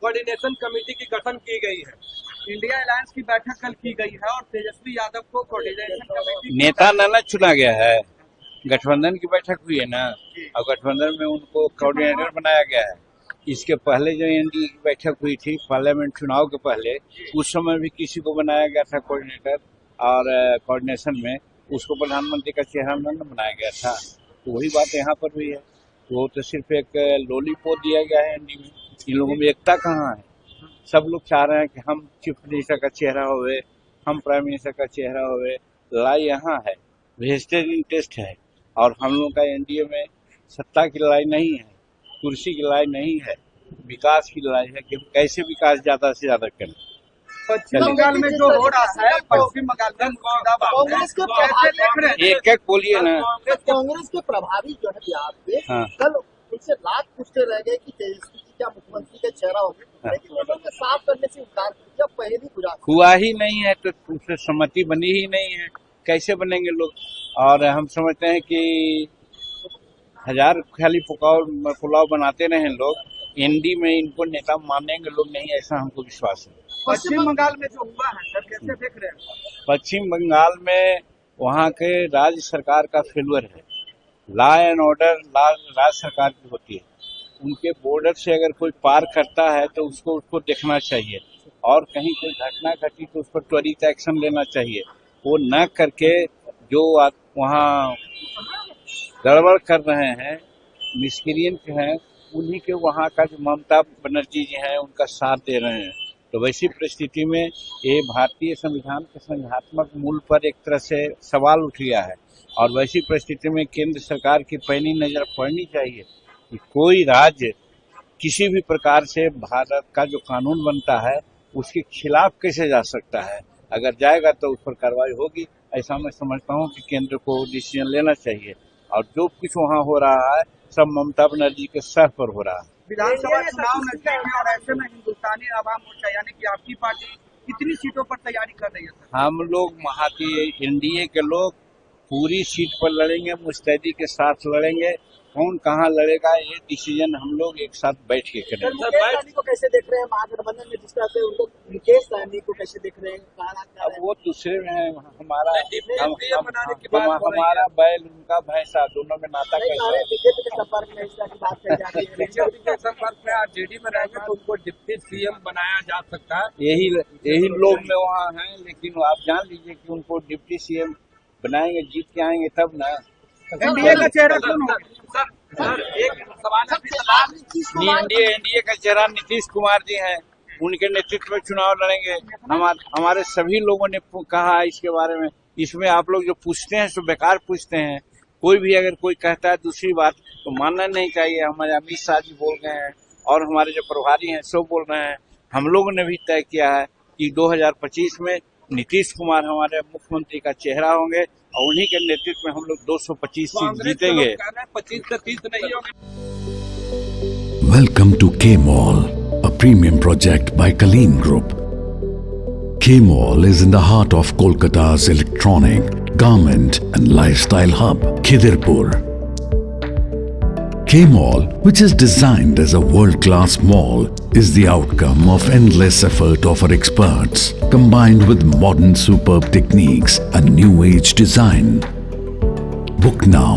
Coordination committee की गठन की गई है। इंडिया अलायंस की बैठक कल की गई है और तेजस्वी यादव को कोऑर्डिनेशन कमेटी नेता न चुना गया है। गठबंधन की बैठक हुई है ना, और गठबंधन में उनको कोऑर्डिनेटर बनाया गया है। इसके पहले जो एनडीए की बैठक हुई थी पार्लियामेंट चुनाव के पहले, उस समय भी किसी को बनाया गया था कोऑर्डिनेटर, और कोऑर्डिनेशन में उसको प्रधानमंत्री का चेहरा न बनाया गया था। तो वही बात यहाँ पर भी है। वो तो सिर्फ एक लॉलीपॉप दिया गया है एनडीए में। इन लोगों में एकता कहाँ है? सब लोग चाह रहे हैं कि हम चीफ मिनिस्टर का चेहरा होवे, हम प्राइम मिनिस्टर का चेहरा होवे। लड़ाई यहाँ है, वेस्टेड इंटरेस्ट है। और हम लोग का एनडीए में सत्ता की लड़ाई नहीं है, कुर्सी की लड़ाई नहीं है, विकास की लड़ाई है कि हम कैसे विकास ज्यादा से ज्यादा करें। पश्चिम बंगाल में जो हो रहा है, पश्चिम बंगाल कांग्रेस के प्रभारी एक एक बोलिए ना। कांग्रेस के प्रभारी जो है बिहार के, हाँ। कल उनसे रात पूछते रह गए कि तेजस्वी जी क्या मुख्यमंत्री का चेहरा होंगे, हाँ। लेकिन उन्होंने साफ करने से इनकार किया। पहले भी गुजरात हुआ ही नहीं है तो उससे सहमति बनी ही नहीं है, कैसे बनेंगे लोग? और हम समझते हैं कि हजार खाली पुलाव बनाते रहे लोग, एनडी में इनको नेता मानेंगे लोग नहीं, ऐसा हमको विश्वास है। पश्चिम बंगाल में जो हुआ है सर, कैसे देख रहे हैं? पश्चिम बंगाल में वहाँ के राज्य सरकार का फेलुअर है। लॉ एंड ऑर्डर राज्य सरकार की होती है। उनके बॉर्डर से अगर कोई पार करता है तो उसको देखना चाहिए, और कहीं कोई घटना घटी तो उस पर त्वरित एक्शन लेना चाहिए। वो न करके जो वहाँ गड़बड़ कर रहे हैं, मिसक्रिएंट हैं, उन्हीं के वहाँ का जो ममता बनर्जी जी हैं उनका साथ दे रहे हैं। तो वैसी परिस्थिति में ये भारतीय संविधान के संघात्मक मूल पर एक तरह से सवाल उठ गया है। और वैसी परिस्थिति में केंद्र सरकार की पैनी नजर पड़नी चाहिए कि कोई राज्य किसी भी प्रकार से भारत का जो कानून बनता है उसके खिलाफ कैसे जा सकता है। अगर जाएगा तो उस पर कार्रवाई होगी, ऐसा मैं समझता हूँ कि केंद्र को डिसीजन लेना चाहिए। और जो कुछ वहाँ हो रहा है सब ममता बनर्जी के सर पर हो रहा है। विधानसभा चुनाव नजदीक है और ऐसे में हिंदुस्तानी आवाम मोर्चा यानी कि आपकी पार्टी कितनी सीटों पर तैयारी कर रही है सर? हम लोग एनडीए के लोग पूरी सीट पर लड़ेंगे, मुस्तैदी के साथ लड़ेंगे। कौन कहाँ लड़ेगा ये डिसीजन हम लोग एक साथ बैठ के करेंगे। मुकेश सहनी को कैसे देख रहे हैं महागठबंधन में, जिस तरह से उनको मुकेश सहनी को कैसे देख रहे हैं? अब वो दूसरे में है, हमारा बैल उनका भैंसा, दोनों में नाता कैसा है? बीजेपी के संपर्क में इस तरह की बात कही जा रही है। बीजेपी के संपर्क में आरजेडी में रहेंगे तो उनको डिप्टी सीएम बनाया जा सकता है। यही लोग में वहाँ हैं, लेकिन आप जान लीजिए कि उनको डिप्टी सीएम बनाएंगे, जीत के आएंगे तब ना। एनडीए का चेहरा कौन होगा? सर एक सवाल, एनडीए का चेहरा नीतीश कुमार जी हैं, उनके नेतृत्व में चुनाव लड़ेंगे। हमारे सभी लोगों ने कहा इसके बारे में। इसमें आप लोग जो पूछते हैं सो बेकार पूछते हैं। कोई भी अगर कोई कहता है दूसरी बात तो मानना नहीं चाहिए। हमारे अमित शाह जी बोल गए हैं और हमारे जो प्रभारी हैं सो बोल रहे हैं। हम लोगों ने भी तय किया है कि 2025 में नीतीश कुमार हमारे मुख्यमंत्री का चेहरा होंगे और उन्हीं के नेतृत्व में हम लोग 225 सीट जीतेंगे। 25 से 30 नहीं होंगे। Welcome to K-Mall, a premium project by Kaleen Group. K-Mall is in the heart of Kolkata's electronic, garment and lifestyle hub, Khidirpur. K-Mall, which is designed as a world-class mall, is the outcome of endless effort of our experts, combined with modern superb techniques and new age design. Book now